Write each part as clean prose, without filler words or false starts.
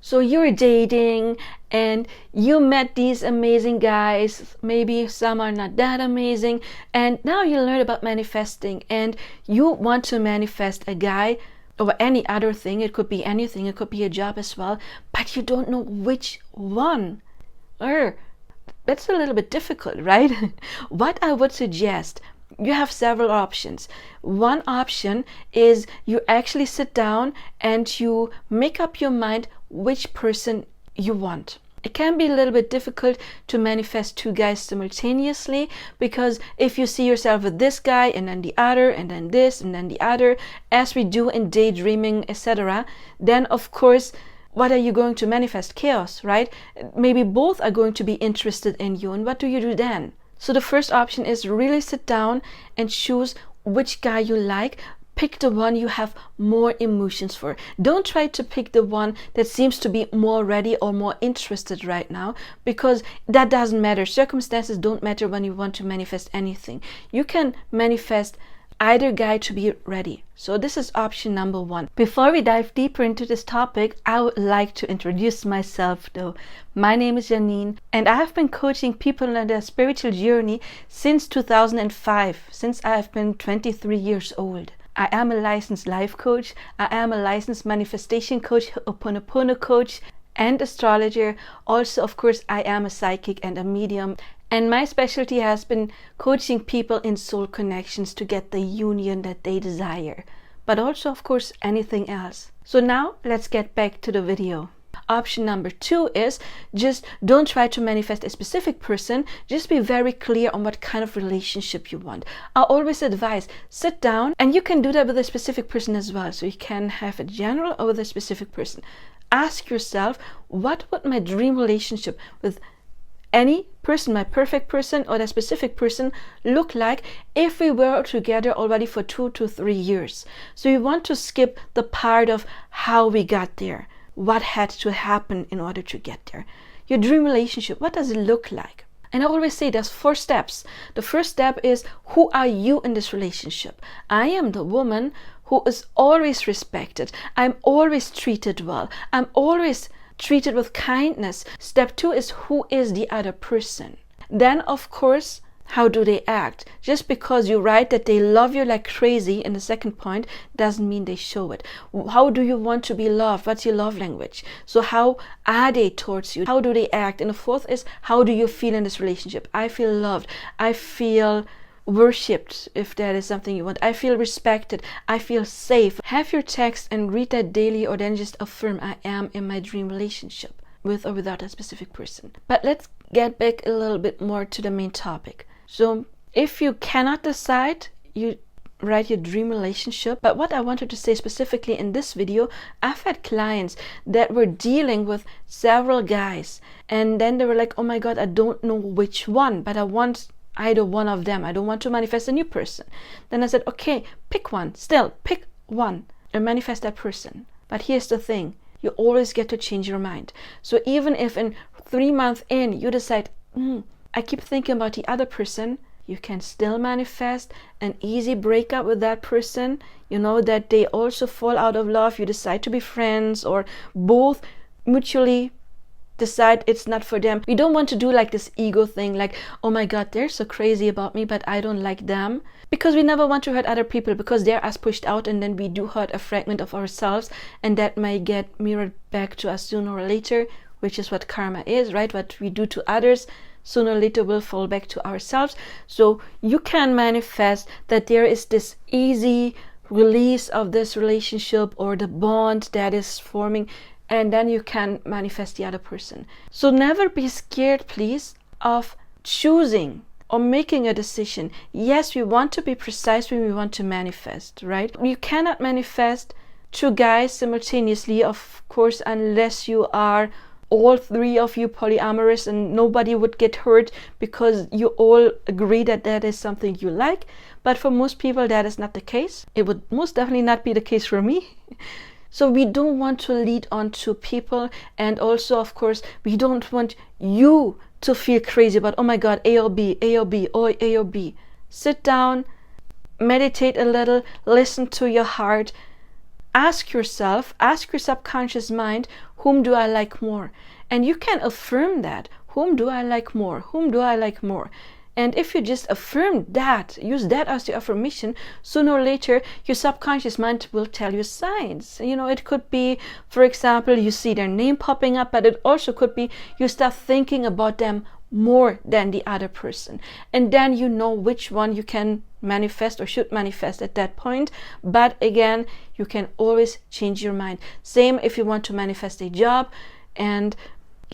So you're dating and you met these amazing guys, maybe some are not that amazing, and now you learn about manifesting and you want to manifest a guy or any other thing. It could be anything, it could be a job as well, but you don't know which one. That's a little bit difficult, right? What I would suggest, you have several options. One option is you actually sit down and you make up your mind which person you want. It can be a little bit difficult to manifest two guys simultaneously, because if you see yourself with this guy and then the other and then this and then the other, as we do in daydreaming, etc., then of course, what are you going to manifest? Chaos, right? Maybe both are going to be interested in you, and what do you do then? So the first option is really sit down and choose which guy you like. Pick the one you have more emotions for. Don't try to pick the one that seems to be more ready or more interested right now, because that doesn't matter. Circumstances don't matter when you want to manifest anything. You can manifest either guy to be ready. So this is option number one. Before we dive deeper into this topic, I would like to introduce myself though. My name is Janine, and I have been coaching people on their spiritual journey since 2005, since I have been 23 years old. I am a licensed life coach. I am a licensed manifestation coach, Ho'oponopono coach, and astrologer. Also, of course, I am a psychic and a medium. And my specialty has been coaching people in soul connections to get the union that they desire. But also, of course, anything else. So now let's get back to the video. Option number two is just don't try to manifest a specific person. Just be very clear on what kind of relationship you want. I always advise sit down, and you can do that with a specific person as well. So you can have a general or with a specific person. Ask yourself, what would my dream relationship with any person, my perfect person or that specific person, look like if we were together already for 2 to 3 years? So you want to skip the part of how we got there, what had to happen in order to get there. Your dream relationship, what does it look like? And I always say there's 4 steps. The first step is, who are you in this relationship? I am the woman who is always respected. I'm always treated well. I'm always treated with kindness. Step 2 is, who is the other person? Then, of course, how do they act? Just because you write that they love you like crazy in the second point doesn't mean they show it. How do you want to be loved? What's your love language? So how are they towards you? How do they act? And the fourth is, how do you feel in this relationship? I feel loved. I feel worshipped, if that is something you want. I feel respected. I feel safe. Have your text and read that daily, or then just affirm, I am in my dream relationship, with or without a specific person. But let's get back a little bit more to the main topic. So if you cannot decide, you write your dream relationship. But what I wanted to say specifically in this video, I've had clients that were dealing with several guys, and then they were like, oh my god, I don't know which one, but I want either one of them. I don't want to manifest a new person. Then I said, okay, pick one. Still, pick one and manifest that person. But here's the thing, you always get to change your mind. So even if in 3 months in you decide, I keep thinking about the other person, you can still manifest an easy breakup with that person. You know, that they also fall out of love. You decide to be friends, or both mutually decide it's not for them. We don't want to do like this ego thing, like, oh my god, they're so crazy about me, but I don't like them. Because we never want to hurt other people, because they're us pushed out, and then we do hurt a fragment of ourselves, and that may get mirrored back to us sooner or later, which is what karma is, right? What we do to others, sooner or later will fall back to ourselves. So you can manifest that there is this easy release of this relationship or the bond that is forming, and then you can manifest the other person. So never be scared, please, of choosing or making a decision. Yes, we want to be precise when we want to manifest, right? You cannot manifest 2 guys simultaneously, of course, unless you are all 3 of you polyamorous and nobody would get hurt because you all agree that that is something you like. But for most people, that is not the case. It would most definitely not be the case for me. So we don't want to lead on to people, and also, of course, we don't want you to feel crazy about, oh my god, A or B, A or B, or A or B. Sit down, meditate a little, listen to your heart, ask yourself, ask your subconscious mind, whom do I like more? And you can affirm that. Whom do I like more? Whom do I like more? And if you just affirm that, use that as your affirmation, sooner or later, your subconscious mind will tell you signs. You know, it could be, for example, you see their name popping up, but it also could be you start thinking about them more than the other person. And then you know which one you can manifest or should manifest at that point. But again, you can always change your mind. Same if you want to manifest a job, and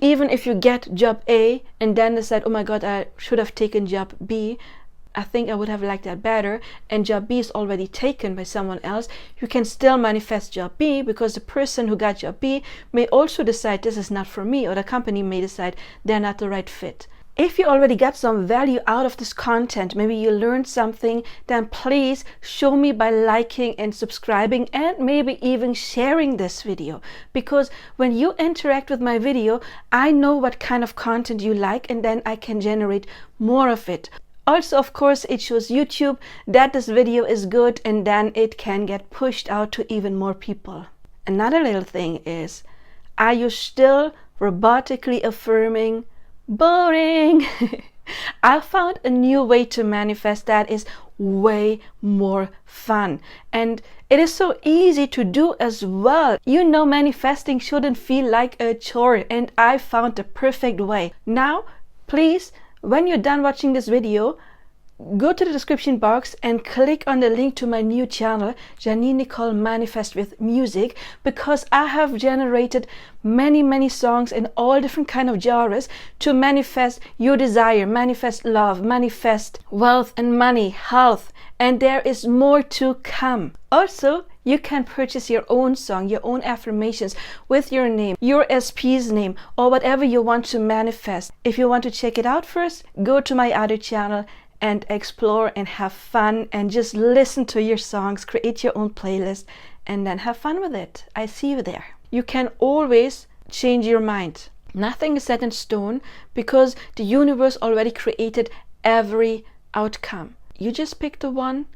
even if you get job A and then decide, oh my God, I should have taken job B, I think I would have liked that better, and job B is already taken by someone else, you can still manifest job B, because the person who got job B may also decide this is not for me, or the company may decide they're not the right fit. If you already got some value out of this content, maybe you learned something, then please show me by liking and subscribing, and maybe even sharing this video. Because when you interact with my video, I know what kind of content you like, and then I can generate more of it. Also, of course, it shows YouTube that this video is good, and then it can get pushed out to even more people. Another little thing is, are you still robotically affirming boring? I found a new way to manifest that is way more fun, and it is so easy to do as well. You know, manifesting shouldn't feel like a chore, and I found the perfect way. Now, please, when you're done watching this video, go to the description box and click on the link to my new channel, Janine Nicole Manifest with Music, because I have generated many songs in all different kind of genres to manifest your desire, manifest love, manifest wealth and money, health, and there is more to come. Also, you can purchase your own song, your own affirmations with your name, your SP's name, or whatever you want to manifest. If you want to check it out first, go to my other channel and explore and have fun and just listen to your songs, create your own playlist, and then have fun with it. I see you there. You can always change your mind. Nothing is set in stone, because the universe already created every outcome. You just pick the one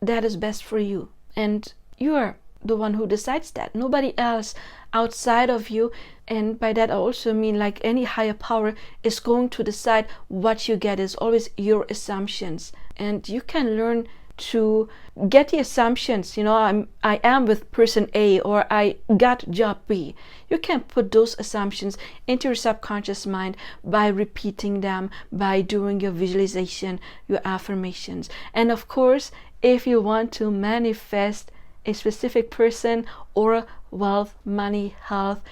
that is best for you, and you are the one who decides that. Nobody else outside of you, and by that I also mean like any higher power, is going to decide what you get. Is always your assumptions, and you can learn to get the assumptions. You know, I am with person A, or I got job B. You can put those assumptions into your subconscious mind by repeating them, by doing your visualization, your affirmations. And of course, if you want to manifest a specific person or wealth, money, health,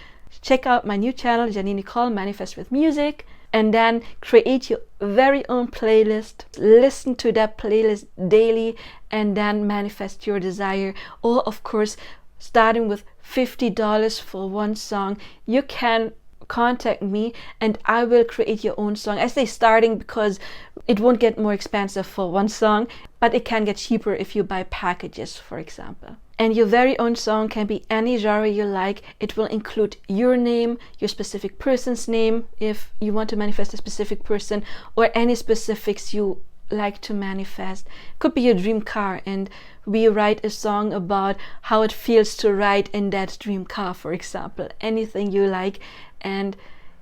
check out my new channel, Janine Nicole Manifest with Music, and then create your very own playlist. Listen to that playlist daily, and then manifest your desire. Or of course, starting with $50 for one song, you can contact me and I will create your own song. I say starting because it won't get more expensive for one song, but it can get cheaper if you buy packages, for example. And your very own song can be any genre you like. It will include your name, your specific person's name, if you want to manifest a specific person, or any specifics you like to manifest. Could be your dream car, and we write a song about how it feels to ride in that dream car, for example. Anything you like. And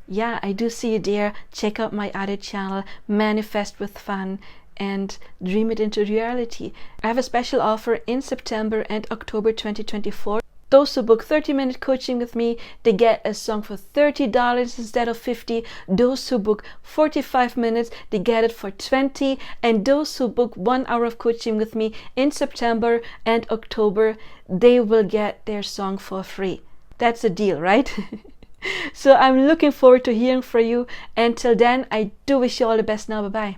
yeah, I do see you there. Check out my other channel, Manifest with Fun, and dream it into reality. I have a special offer in September and October 2024. Those who book 30-minute coaching with me, they get a song for $30 instead of $50. Those who book 45 minutes, they get it for $20. And those who book 1 hour of coaching with me in September and October, they will get their song for free. That's a deal, right? So I'm looking forward to hearing from you. Until then, I do wish you all the best now. Bye-bye.